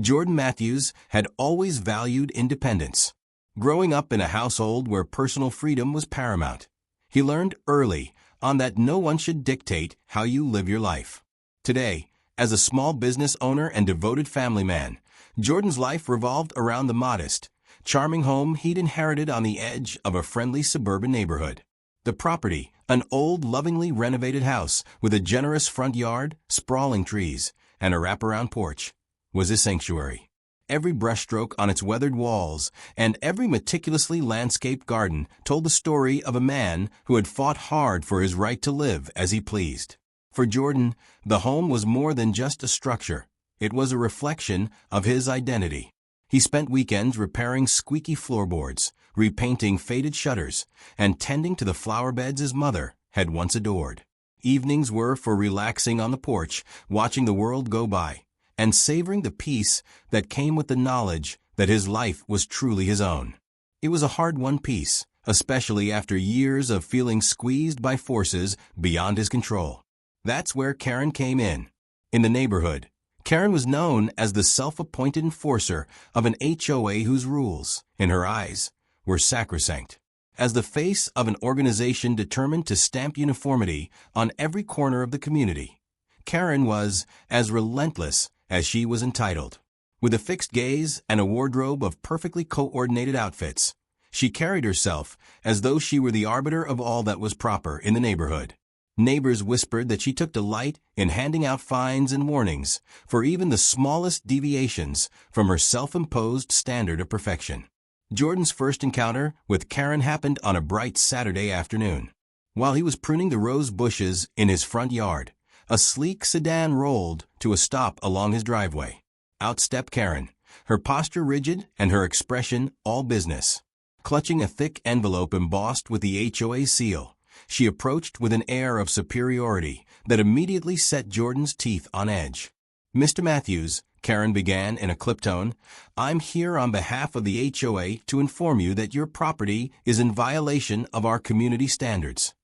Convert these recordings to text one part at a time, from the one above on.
Jordan Matthews had always valued independence. Growing up in a household where personal freedom was paramount, he learned early on that no one should dictate how you live your life. Today, as a small business owner and devoted family man, Jordan's life revolved around the modest, charming home he'd inherited on the edge of a friendly suburban neighborhood. The property, an old, lovingly renovated house with a generous front yard, sprawling trees, and a wraparound porch, was his sanctuary. Every brushstroke on its weathered walls and every meticulously landscaped garden told the story of a man who had fought hard for his right to live as he pleased. For Jordan, the home was more than just a structure. It was a reflection of his identity. He spent weekends repairing squeaky floorboards, repainting faded shutters, and tending to the flower beds his mother had once adored. Evenings were for relaxing on the porch, watching the world go by, and savoring the peace that came with the knowledge that his life was truly his own. It was a hard-won peace, especially after years of feeling squeezed by forces beyond his control. That's where Kerren came in. In the neighborhood, Kerren was known as the self-appointed enforcer of an HOA whose rules, in her eyes, were sacrosanct. As the face of an organization determined to stamp uniformity on every corner of the community, Kerren was as relentless as she was entitled. With a fixed gaze and a wardrobe of perfectly coordinated outfits, she carried herself as though she were the arbiter of all that was proper in the neighborhood. Neighbors whispered that she took delight in handing out fines and warnings for even the smallest deviations from her self-imposed standard of perfection. Jordan's first encounter with Kerren happened on a bright Saturday afternoon. While he was pruning the rose bushes in his front yard, a sleek sedan rolled to a stop along his driveway. Out stepped Kerren, her posture rigid and her expression all business. Clutching a thick envelope embossed with the HOA seal, she approached with an air of superiority that immediately set Jordan's teeth on edge. "Mr. Matthews," Kerren began in a clipped tone, "I'm here on behalf of the HOA to inform you that your property is in violation of our community standards."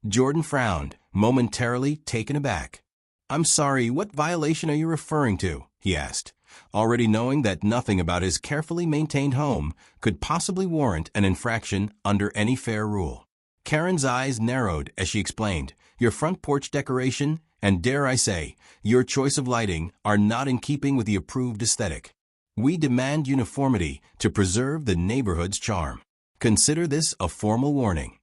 Jordan frowned, momentarily taken aback. "I'm sorry, what violation are you referring to?" he asked, already knowing that nothing about his carefully maintained home could possibly warrant an infraction under any fair rule. Kerren's eyes narrowed as she explained, "Your front porch decoration, and dare I say, your choice of lighting, are not in keeping with the approved aesthetic. We demand uniformity to preserve the neighborhood's charm. Consider this a formal warning."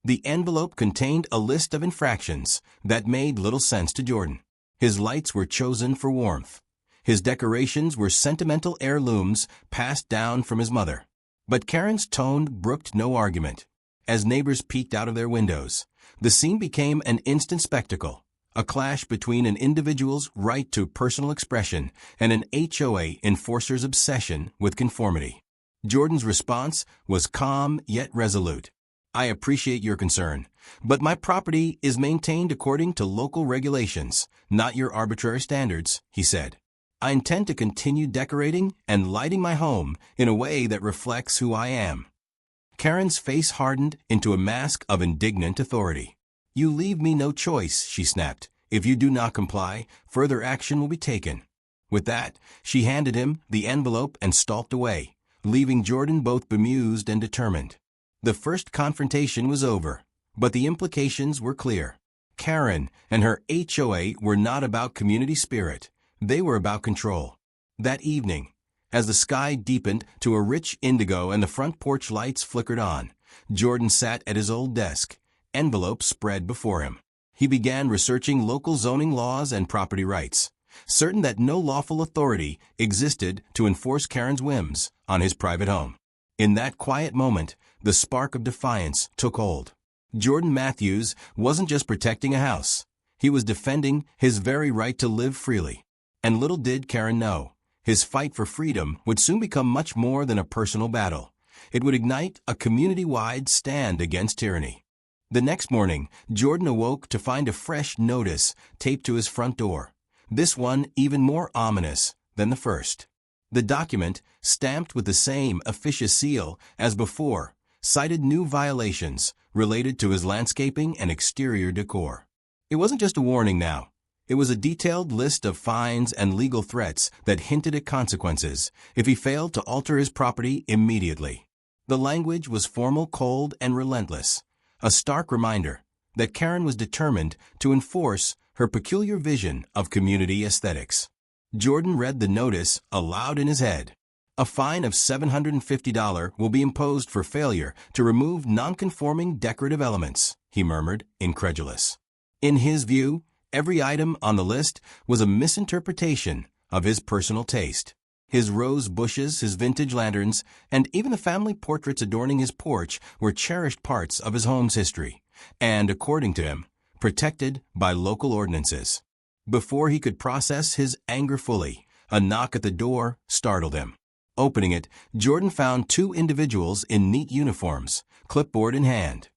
The envelope contained a list of infractions that made little sense to Jordan. His lights were chosen for warmth. His decorations were sentimental heirlooms passed down from his mother. But Kerren's tone brooked no argument. As neighbors peeked out of their windows, the scene became an instant spectacle, a clash between an individual's right to personal expression and an HOA enforcer's obsession with conformity. Jordan's response was calm yet resolute. "I appreciate your concern, but my property is maintained according to local regulations, not your arbitrary standards," he said. "I intend to continue decorating and lighting my home in a way that reflects who I am." Kerren's face hardened into a mask of indignant authority. "You leave me no choice," she snapped. "If you do not comply, further action will be taken." With that, she handed him the envelope and stalked away, leaving Jordan both bemused and determined. The first confrontation was over, but the implications were clear. Kerren and her HOA were not about community spirit. They were about control. That evening, as the sky deepened to a rich indigo and the front porch lights flickered on, Jordan sat at his old desk, envelopes spread before him. He began researching local zoning laws and property rights, certain that no lawful authority existed to enforce Kerren's whims on his private home. In that quiet moment, the spark of defiance took hold. Jordan Matthews wasn't just protecting a house. He was defending his very right to live freely. And little did Kerren know, his fight for freedom would soon become much more than a personal battle. It would ignite a community-wide stand against tyranny. The next morning, Jordan awoke to find a fresh notice taped to his front door, this one even more ominous than the first. The document, stamped with the same officious seal as before, cited new violations related to his landscaping and exterior decor. It wasn't just a warning now. It was a detailed list of fines and legal threats that hinted at consequences if he failed to alter his property immediately. The language was formal, cold, and relentless, a stark reminder that Kerren was determined to enforce her peculiar vision of community aesthetics. Jordan read the notice aloud in his head. A fine of $750 will be imposed for failure to remove non-conforming decorative elements, he murmured, incredulous. In his view, every item on the list was a misinterpretation of his personal taste. His rose bushes, his vintage lanterns, and even the family portraits adorning his porch were cherished parts of his home's history, and, according to him, protected by local ordinances. Before he could process his anger fully, a knock at the door startled him. Opening it, Jordan found two individuals in neat uniforms, clipboard in hand.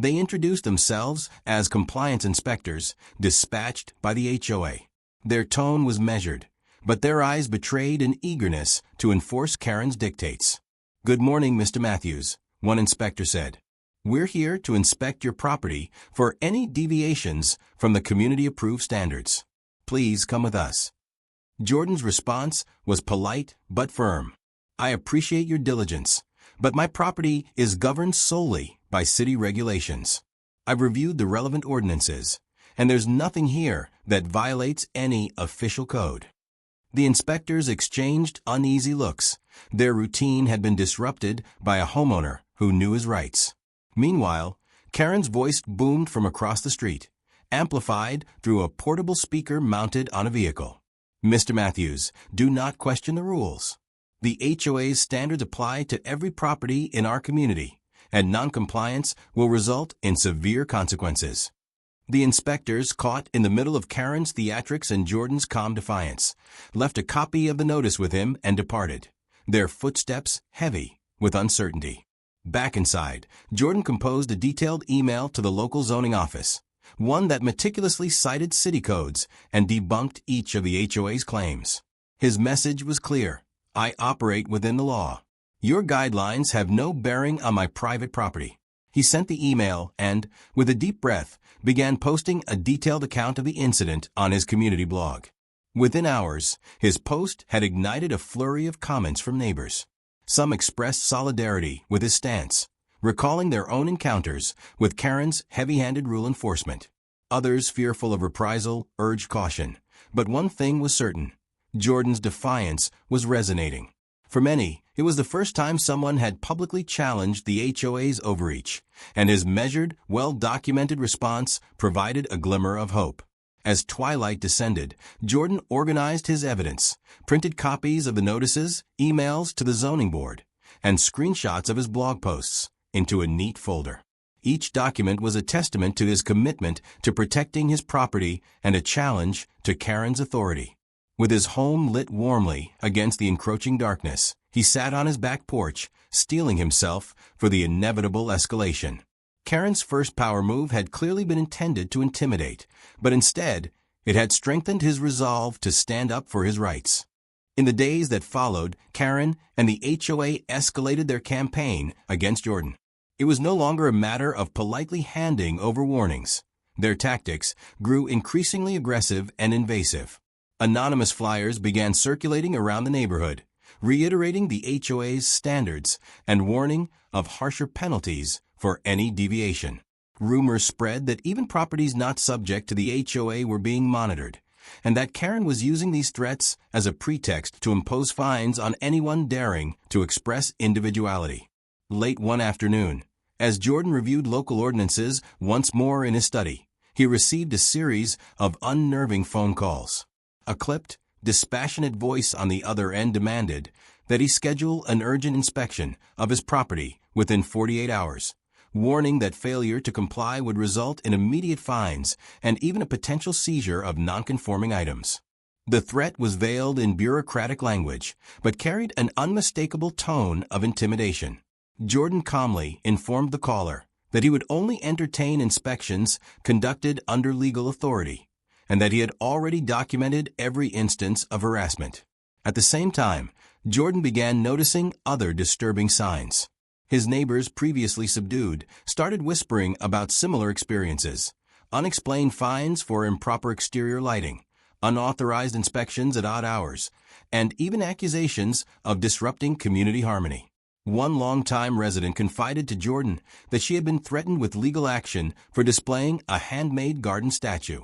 They introduced themselves as compliance inspectors dispatched by the HOA. Their tone was measured, but their eyes betrayed an eagerness to enforce Kerren's dictates. "Good morning, Mr. Matthews," one inspector said. "We're here to inspect your property for any deviations from the community-approved standards. Please come with us." Jordan's response was polite but firm. "I appreciate your diligence, but my property is governed solely by city regulations. I've reviewed the relevant ordinances, and there's nothing here that violates any official code." The inspectors exchanged uneasy looks. Their routine had been disrupted by a homeowner who knew his rights. Meanwhile, Kerren's voice boomed from across the street, amplified through a portable speaker mounted on a vehicle. "Mr. Matthews, do not question the rules. The HOA's standards apply to every property in our community, and noncompliance will result in severe consequences." The inspectors, caught in the middle of Kerren's theatrics and Jordan's calm defiance, left a copy of the notice with him and departed, their footsteps heavy with uncertainty. Back inside, Jordan composed a detailed email to the local zoning office, one that meticulously cited city codes and debunked each of the HOA's claims. His message was clear. "I operate within the law. Your guidelines have no bearing on my private property." He sent the email and, with a deep breath, began posting a detailed account of the incident on his community blog. Within hours, his post had ignited a flurry of comments from neighbors. Some expressed solidarity with his stance, recalling their own encounters with Kerren's heavy-handed rule enforcement. Others, fearful of reprisal, urged caution. But one thing was certain: Jordan's defiance was resonating. For many, it was the first time someone had publicly challenged the HOA's overreach, and his measured, well-documented response provided a glimmer of hope. As twilight descended, Jordan organized his evidence, printed copies of the notices, emails to the zoning board, and screenshots of his blog posts into a neat folder. Each document was a testament to his commitment to protecting his property and a challenge to Kerren's authority. With his home lit warmly against the encroaching darkness, he sat on his back porch, steeling himself for the inevitable escalation. Kerren's first power move had clearly been intended to intimidate, but instead, it had strengthened his resolve to stand up for his rights. In the days that followed, Kerren and the HOA escalated their campaign against Jordan. It was no longer a matter of politely handing over warnings. Their tactics grew increasingly aggressive and invasive. Anonymous flyers began circulating around the neighborhood, reiterating the HOA's standards and warning of harsher penalties for any deviation. Rumors spread that even properties not subject to the HOA were being monitored, and that Kerren was using these threats as a pretext to impose fines on anyone daring to express individuality. Late one afternoon, as Jordan reviewed local ordinances once more in his study, he received a series of unnerving phone calls. A clipped, dispassionate voice on the other end demanded that he schedule an urgent inspection of his property within 48 hours, warning that failure to comply would result in immediate fines and even a potential seizure of non-conforming items. The threat was veiled in bureaucratic language, but carried an unmistakable tone of intimidation. Jordan calmly informed the caller that he would only entertain inspections conducted under legal authority, and that he had already documented every instance of harassment. At the same time, Jordan began noticing other disturbing signs. His neighbors, previously subdued, started whispering about similar experiences, unexplained fines for improper exterior lighting, unauthorized inspections at odd hours, and even accusations of disrupting community harmony. One longtime resident confided to Jordan that she had been threatened with legal action for displaying a handmade garden statue,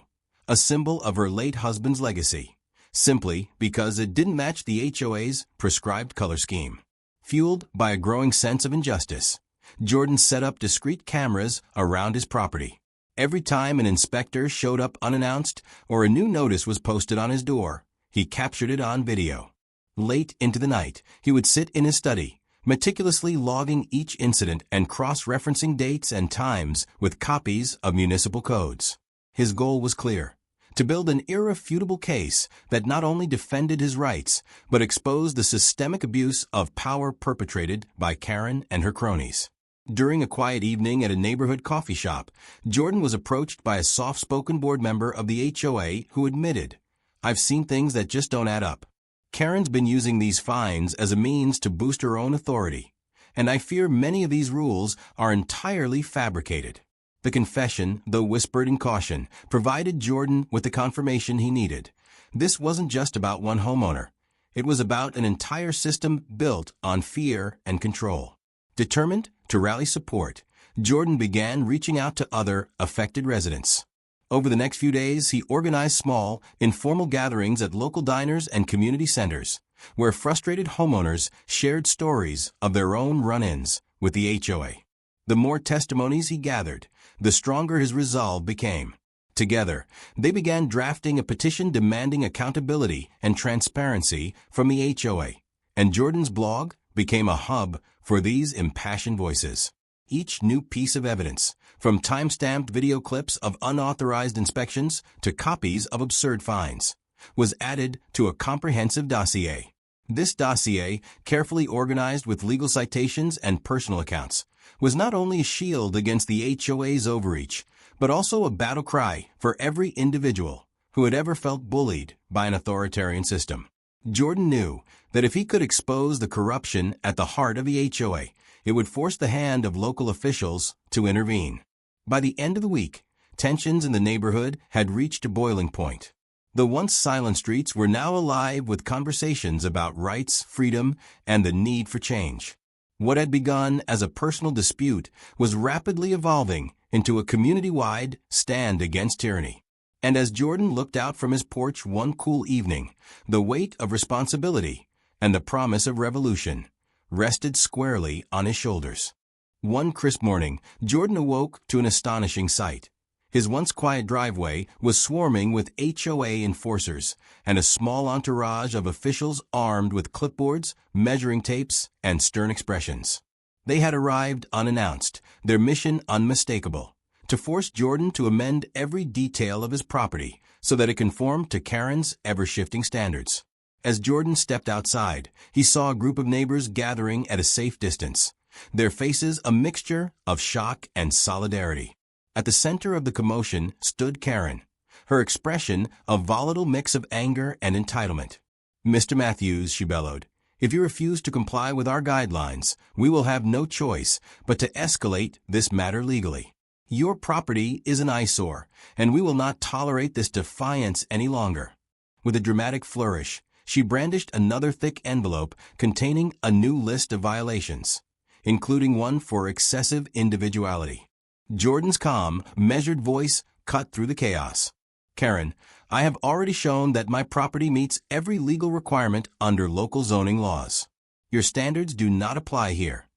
a symbol of her late husband's legacy, simply because it didn't match the HOA's prescribed color scheme. Fueled by a growing sense of injustice, Jordan set up discreet cameras around his property. Every time an inspector showed up unannounced or a new notice was posted on his door, he captured it on video. Late into the night, he would sit in his study, meticulously logging each incident and cross-referencing dates and times with copies of municipal codes. His goal was clear: to build an irrefutable case that not only defended his rights, but exposed the systemic abuse of power perpetrated by Kerren and her cronies. During a quiet evening at a neighborhood coffee shop, Jordan was approached by a soft-spoken board member of the HOA who admitted, "I've seen things that just don't add up. Kerren's been using these fines as a means to boost her own authority, and I fear many of these rules are entirely fabricated." The confession, though whispered in caution, provided Jordan with the confirmation he needed. This wasn't just about one homeowner. It was about an entire system built on fear and control. Determined to rally support, Jordan began reaching out to other affected residents. Over the next few days, he organized small, informal gatherings at local diners and community centers, where frustrated homeowners shared stories of their own run-ins with the HOA. The more testimonies he gathered, the stronger his resolve became. Together, they began drafting a petition demanding accountability and transparency from the HOA, and Jordan's blog became a hub for these impassioned voices. Each new piece of evidence, from time-stamped video clips of unauthorized inspections to copies of absurd fines, was added to a comprehensive dossier. This dossier, carefully organized with legal citations and personal accounts, was not only a shield against the HOA's overreach, but also a battle cry for every individual who had ever felt bullied by an authoritarian system. Jordan knew that if he could expose the corruption at the heart of the HOA, it would force the hand of local officials to intervene. By the end of the week, tensions in the neighborhood had reached a boiling point. The once silent streets were now alive with conversations about rights, freedom, and the need for change. What had begun as a personal dispute was rapidly evolving into a community-wide stand against tyranny. And as Jordan looked out from his porch one cool evening, the weight of responsibility and the promise of revolution rested squarely on his shoulders. One crisp morning, Jordan awoke to an astonishing sight. His once quiet driveway was swarming with HOA enforcers and a small entourage of officials armed with clipboards, measuring tapes, and stern expressions. They had arrived unannounced, their mission unmistakable: to force Jordan to amend every detail of his property so that it conformed to Kerren's ever-shifting standards. As Jordan stepped outside, he saw a group of neighbors gathering at a safe distance, their faces a mixture of shock and solidarity. At the center of the commotion stood Kerren, her expression a volatile mix of anger and entitlement. "Mr. Matthews," she bellowed, "if you refuse to comply with our guidelines, we will have no choice but to escalate this matter legally. Your property is an eyesore, and we will not tolerate this defiance any longer." With a dramatic flourish, she brandished another thick envelope containing a new list of violations, including one for excessive individuality. Jordan's calm, measured voice cut through the chaos. "Kerren, I have already shown that my property meets every legal requirement under local zoning laws. Your standards do not apply here."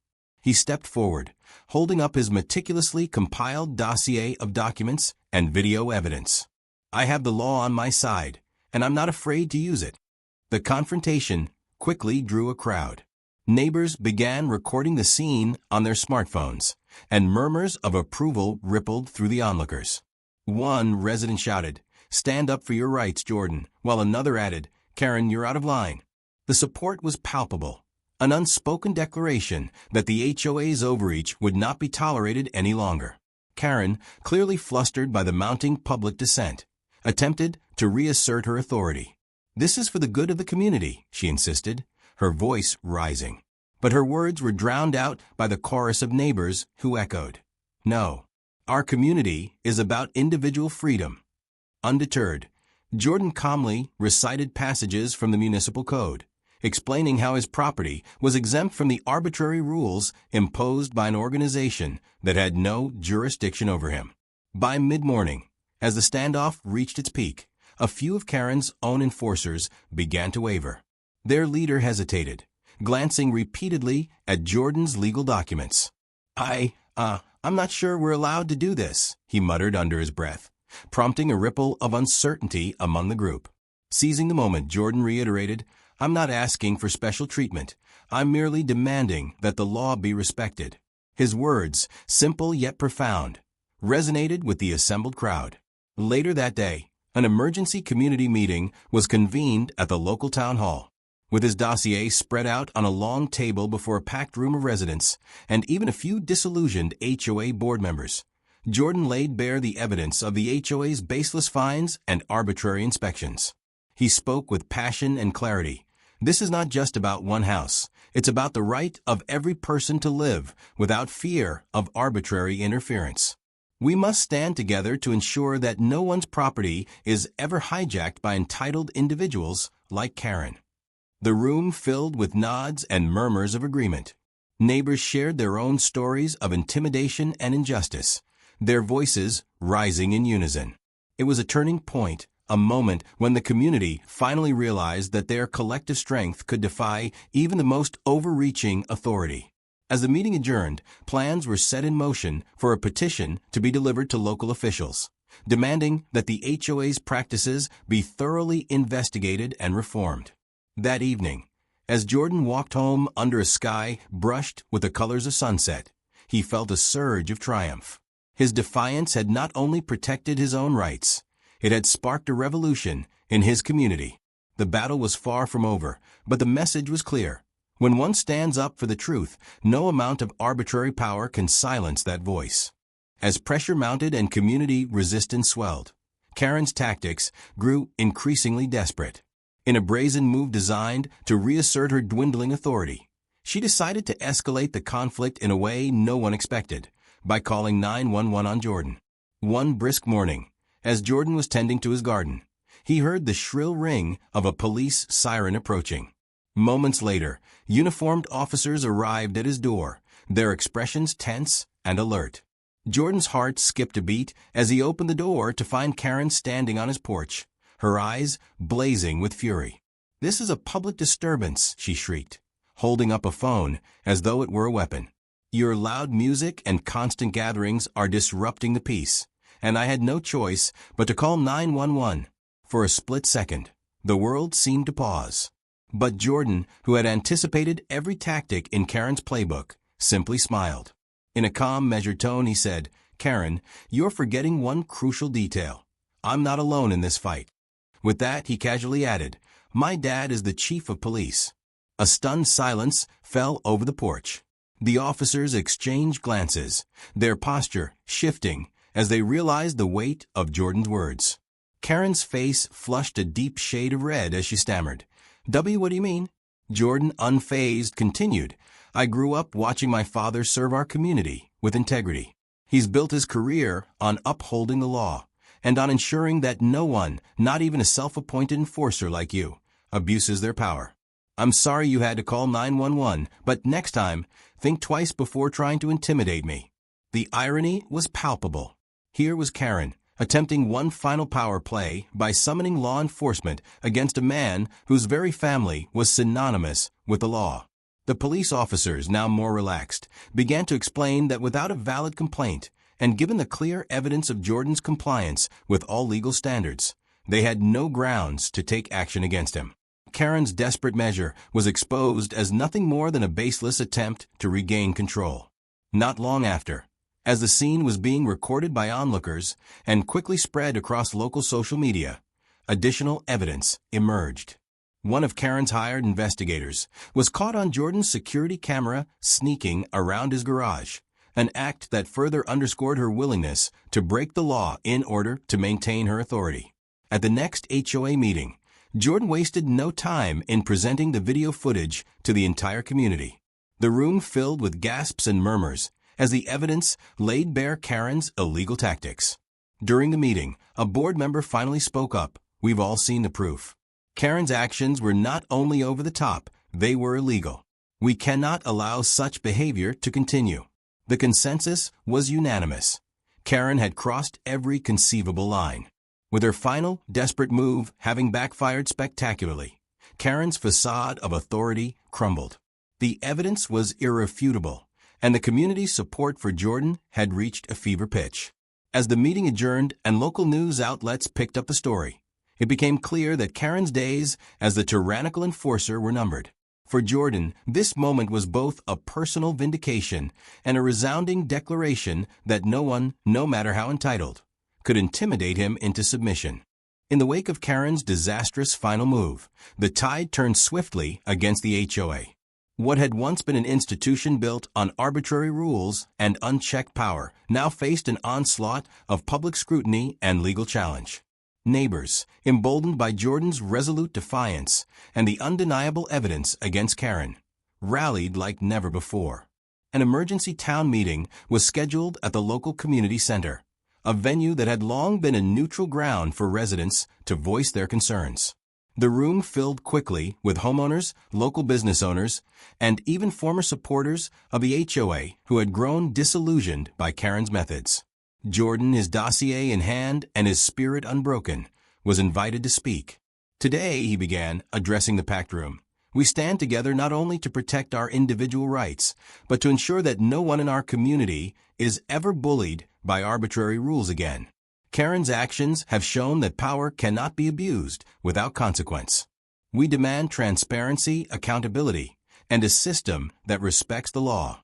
He stepped forward, holding up his meticulously compiled dossier of documents and video evidence. "I have the law on my side, and I'm not afraid to use it." The confrontation quickly drew a crowd. Neighbors began recording the scene on their smartphones, and murmurs of approval rippled through the onlookers. One resident shouted, "Stand up for your rights, Jordan," while another added, "Kerren, you're out of line." The support was palpable, an unspoken declaration that the HOA's overreach would not be tolerated any longer. Kerren, clearly flustered by the mounting public dissent, attempted to reassert her authority. "This is for the good of the community," she insisted, her voice rising. But her words were drowned out by the chorus of neighbors who echoed, "No." Our community is about individual freedom. Undeterred, Jordan calmly recited passages from the municipal code, explaining how his property was exempt from the arbitrary rules imposed by an organization that had no jurisdiction over him. By mid-morning, as the standoff reached its peak, a few of Kerren's own enforcers began to waver. Their leader hesitated, glancing repeatedly at Jordan's legal documents. I'm not sure we're allowed to do this," he muttered under his breath, prompting a ripple of uncertainty among the group. Seizing the moment, Jordan reiterated, "I'm not asking for special treatment. I'm merely demanding that the law be respected." His words, simple yet profound, resonated with the assembled crowd. Later that day, an emergency community meeting was convened at the local town hall. With his dossier spread out on a long table before a packed room of residents, and even a few disillusioned HOA board members, Jordan laid bare the evidence of the HOA's baseless fines and arbitrary inspections. He spoke with passion and clarity. This is not just about one house. It's about the right of every person to live without fear of arbitrary interference. We must stand together to ensure that no one's property is ever hijacked by entitled individuals like Kerren. The room filled with nods and murmurs of agreement. Neighbors shared their own stories of intimidation and injustice, their voices rising in unison. It was a turning point, a moment when the community finally realized that their collective strength could defy even the most overreaching authority. As the meeting adjourned, plans were set in motion for a petition to be delivered to local officials, demanding that the HOA's practices be thoroughly investigated and reformed. That evening, as Jordan walked home under a sky brushed with the colors of sunset, he felt a surge of triumph. His defiance had not only protected his own rights, it had sparked a revolution in his community. The battle was far from over, but the message was clear. When one stands up for the truth, no amount of arbitrary power can silence that voice. As pressure mounted and community resistance swelled, Kerren's tactics grew increasingly desperate. In a brazen move designed to reassert her dwindling authority, she decided to escalate the conflict in a way no one expected, by calling 911 on Jordan. One brisk morning, as Jordan was tending to his garden, he heard the shrill ring of a police siren approaching. Moments later, uniformed officers arrived at his door, their expressions tense and alert. Jordan's heart skipped a beat as he opened the door to find Kerren standing on his porch, her eyes blazing with fury. "This is a public disturbance," she shrieked, holding up a phone as though it were a weapon. "Your loud music and constant gatherings are disrupting the peace, and I had no choice but to call 911. For a split second, the world seemed to pause. But Jordan, who had anticipated every tactic in Kerren's playbook, simply smiled. In a calm, measured tone, he said, "Kerren, you're forgetting one crucial detail. I'm not alone in this fight." With that, he casually added, "My dad is the chief of police." A stunned silence fell over the porch. The officers exchanged glances, their posture shifting as they realized the weight of Jordan's words. Kerren's face flushed a deep shade of red as she stammered, What do you mean?" Jordan, unfazed, continued, "I grew up watching my father serve our community with integrity. He's built his career on upholding the law, and on ensuring that no one, not even a self-appointed enforcer like you, abuses their power. I'm sorry you had to call 911, but next time, think twice before trying to intimidate me." The irony was palpable. Here was Kerren, attempting one final power play by summoning law enforcement against a man whose very family was synonymous with the law. The police officers, now more relaxed, began to explain that without a valid complaint, and given the clear evidence of Jordan's compliance with all legal standards, they had no grounds to take action against him. Kerren's desperate measure was exposed as nothing more than a baseless attempt to regain control. Not long after, as the scene was being recorded by onlookers and quickly spread across local social media, additional evidence emerged. One of Kerren's hired investigators was caught on Jordan's security camera sneaking around his garage, an act that further underscored her willingness to break the law in order to maintain her authority. At the next HOA meeting, Jordan wasted no time in presenting the video footage to the entire community. The room filled with gasps and murmurs as the evidence laid bare Kerren's illegal tactics. During the meeting, a board member finally spoke up. "We've all seen the proof. Kerren's actions were not only over the top, they were illegal. We cannot allow such behavior to continue." The consensus was unanimous. Kerren had crossed every conceivable line. With her final, desperate move having backfired spectacularly, Kerren's facade of authority crumbled. The evidence was irrefutable, and the community's support for Jordan had reached a fever pitch. As the meeting adjourned and local news outlets picked up the story, it became clear that Kerren's days as the tyrannical enforcer were numbered. For Jordan, this moment was both a personal vindication and a resounding declaration that no one, no matter how entitled, could intimidate him into submission. In the wake of Kerren's disastrous final move, the tide turned swiftly against the HOA. What had once been an institution built on arbitrary rules and unchecked power now faced an onslaught of public scrutiny and legal challenge. Neighbors, emboldened by Jordan's resolute defiance and the undeniable evidence against Kerren, rallied like never before. An emergency town meeting was scheduled at the local community center, a venue that had long been a neutral ground for residents to voice their concerns. The room filled quickly with homeowners, local business owners, and even former supporters of the HOA who had grown disillusioned by Kerren's methods. Jordan, his dossier in hand and his spirit unbroken, was invited to speak. "Today," he began, addressing the packed room, "we stand together not only to protect our individual rights, but to ensure that no one in our community is ever bullied by arbitrary rules again. Kerren's actions have shown that power cannot be abused without consequence. We demand transparency, accountability, and a system that respects the law."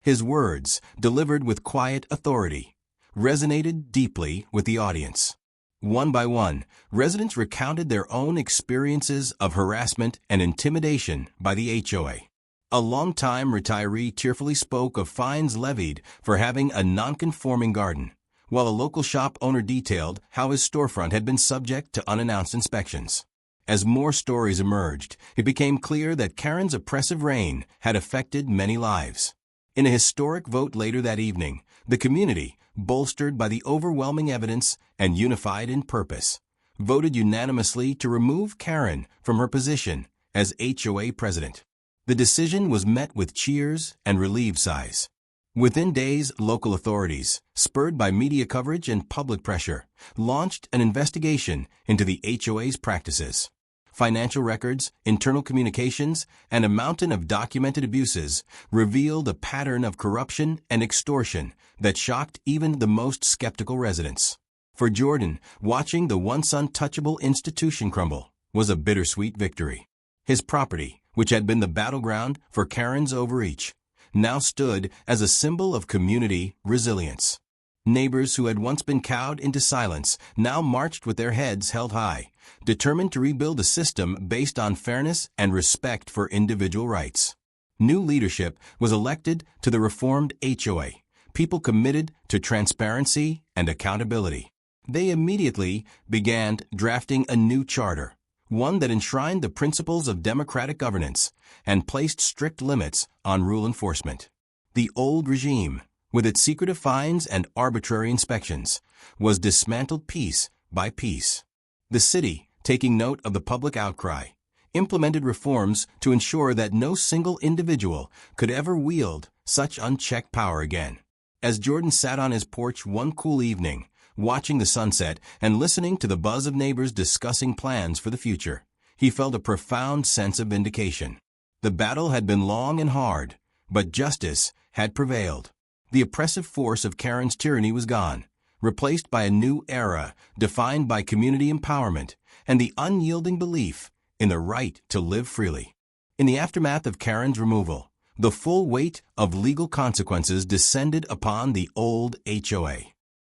His words, delivered with quiet authority, resonated deeply with the audience. One by one, residents recounted their own experiences of harassment and intimidation by the HOA. A longtime retiree tearfully spoke of fines levied for having a non-conforming garden, while a local shop owner detailed how his storefront had been subject to unannounced inspections. As more stories emerged, it became clear that Kerren's oppressive reign had affected many lives. In a historic vote later that evening, the community, bolstered by the overwhelming evidence and unified in purpose, voted unanimously to remove Kerren from her position as HOA president. The decision was met with cheers and relieved sighs. Within days, local authorities, spurred by media coverage and public pressure, launched an investigation into the HOA's practices. Financial records, internal communications, and a mountain of documented abuses revealed a pattern of corruption and extortion that shocked even the most skeptical residents. For Jordan, watching the once untouchable institution crumble was a bittersweet victory. His property, which had been the battleground for Kerren's overreach, now stood as a symbol of community resilience. Neighbors who had once been cowed into silence now marched with their heads held high, determined to rebuild a system based on fairness and respect for individual rights. New leadership was elected to the reformed HOA, people committed to transparency and accountability. They immediately began drafting a new charter, one that enshrined the principles of democratic governance and placed strict limits on rule enforcement. The old regime, with its secretive fines and arbitrary inspections, was dismantled piece by piece. The city, taking note of the public outcry, implemented reforms to ensure that no single individual could ever wield such unchecked power again. As Jordan sat on his porch one cool evening, watching the sunset and listening to the buzz of neighbors discussing plans for the future, he felt a profound sense of vindication. The battle had been long and hard, but justice had prevailed. The oppressive force of Kerren's tyranny was gone, replaced by a new era defined by community empowerment and the unyielding belief in the right to live freely. In the aftermath of Kerren's removal, the full weight of legal consequences descended upon the old HOA.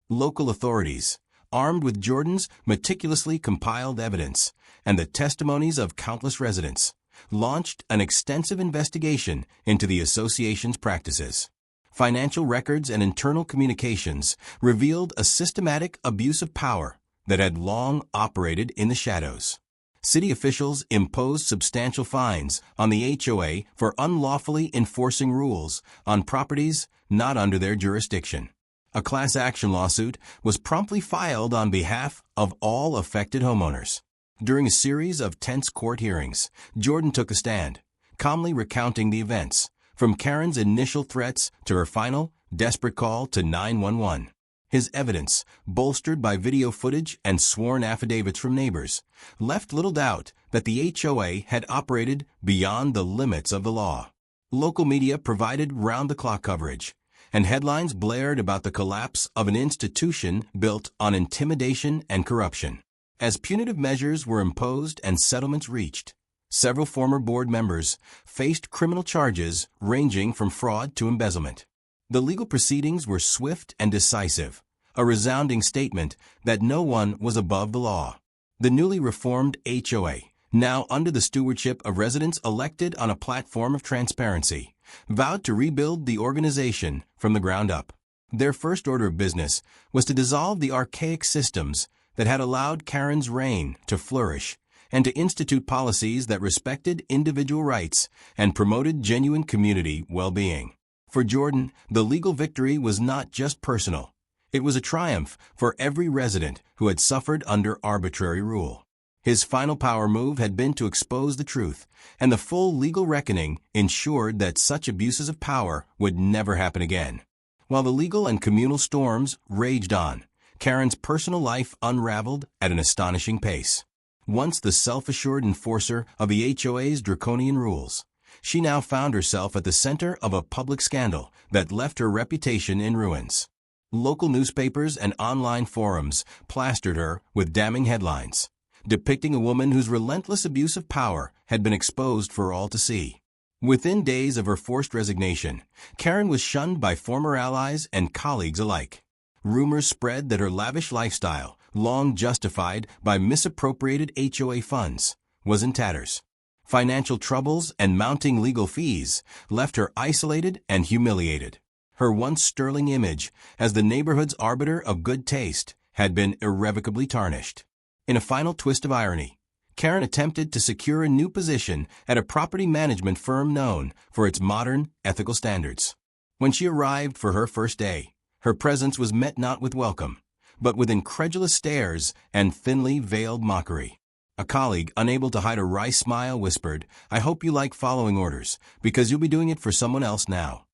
Local authorities, armed with Jordan's meticulously compiled evidence and the testimonies of countless residents, launched an extensive investigation into the association's practices. Financial records and internal communications revealed a systematic abuse of power that had long operated in the shadows. City officials imposed substantial fines on the HOA for unlawfully enforcing rules on properties not under their jurisdiction. A class action lawsuit was promptly filed on behalf of all affected homeowners. During a series of tense court hearings, Jordan took a stand, calmly recounting the events, from Kerren's initial threats to her final, desperate call to 911. His evidence, bolstered by video footage and sworn affidavits from neighbors, left little doubt that the HOA had operated beyond the limits of the law. Local media provided round-the-clock coverage, and headlines blared about the collapse of an institution built on intimidation and corruption. As punitive measures were imposed and settlements reached, several former board members faced criminal charges ranging from fraud to embezzlement. The legal proceedings were swift and decisive, a resounding statement that no one was above the law. The newly reformed HOA, now under the stewardship of residents elected on a platform of transparency, vowed to rebuild the organization from the ground up. Their first order of business was to dissolve the archaic systems that had allowed Kerren's reign to flourish and to institute policies that respected individual rights and promoted genuine community well-being. For Jordan, the legal victory was not just personal. It was a triumph for every resident who had suffered under arbitrary rule. His final power move had been to expose the truth, and the full legal reckoning ensured that such abuses of power would never happen again. While the legal and communal storms raged on, Kerren's personal life unraveled at an astonishing pace. Once the self-assured enforcer of the HOA's draconian rules, she now found herself at the center of a public scandal that left her reputation in ruins. Local newspapers and online forums plastered her with damning headlines, depicting a woman whose relentless abuse of power had been exposed for all to see. Within days of her forced resignation, Kerren was shunned by former allies and colleagues alike. Rumors spread that her lavish lifestyle, long justified by misappropriated HOA funds, was in tatters. Financial troubles and mounting legal fees left her isolated and humiliated. Her once sterling image as the neighborhood's arbiter of good taste had been irrevocably tarnished. In a final twist of irony, Kerren attempted to secure a new position at a property management firm known for its modern, ethical standards. When she arrived for her first day, her presence was met not with welcome, but with incredulous stares and thinly veiled mockery. A colleague, unable to hide a wry smile, whispered, "I hope you like following orders, because you'll be doing it for someone else now."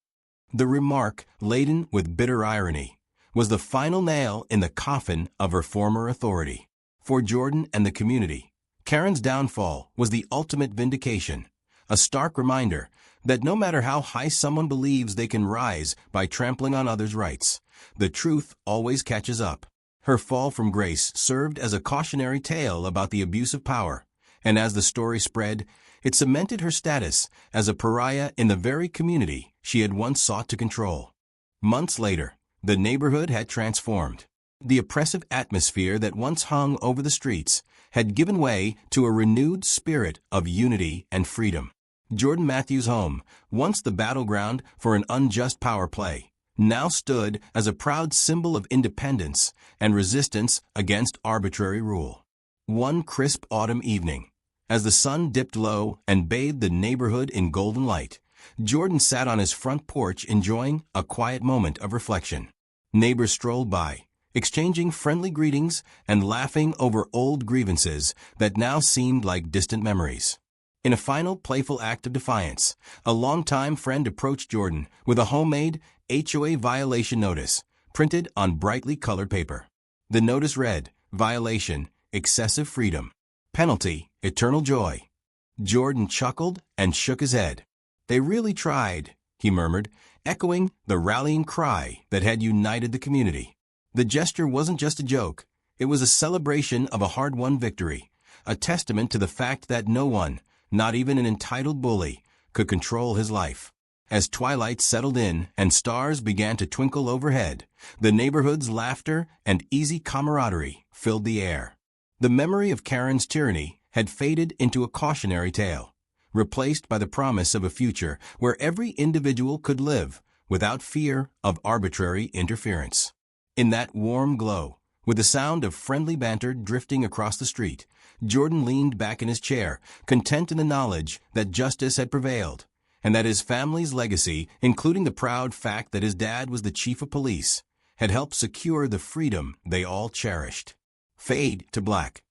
The remark, laden with bitter irony, was the final nail in the coffin of her former authority. For Jordan and the community, Kerren's downfall was the ultimate vindication, a stark reminder that no matter how high someone believes they can rise by trampling on others' rights, the truth always catches up. Her fall from grace served as a cautionary tale about the abuse of power, and as the story spread, it cemented her status as a pariah in the very community she had once sought to control. Months later, the neighborhood had transformed. The oppressive atmosphere that once hung over the streets had given way to a renewed spirit of unity and freedom. Jordan Matthews' home, once the battleground for an unjust power play, now stood as a proud symbol of independence and resistance against arbitrary rule. One crisp autumn evening, as the sun dipped low and bathed the neighborhood in golden light, Jordan sat on his front porch enjoying a quiet moment of reflection. Neighbors strolled by, exchanging friendly greetings and laughing over old grievances that now seemed like distant memories. In a final playful act of defiance, a longtime friend approached Jordan with a homemade HOA violation notice printed on brightly colored paper. The notice read, "Violation, excessive freedom. Penalty, eternal joy." Jordan chuckled and shook his head. "They really tried," he murmured, echoing the rallying cry that had united the community. The gesture wasn't just a joke. It was a celebration of a hard-won victory, a testament to the fact that no one, not even an entitled bully, could control his life. As twilight settled in and stars began to twinkle overhead, the neighborhood's laughter and easy camaraderie filled the air. The memory of Kerren's tyranny had faded into a cautionary tale, replaced by the promise of a future where every individual could live without fear of arbitrary interference. In that warm glow, With the sound of friendly banter drifting across the street, Jordan leaned back in his chair, content in the knowledge that justice had prevailed, and that his family's legacy, including the proud fact that his dad was the chief of police, had helped secure the freedom they all cherished. Fade to black.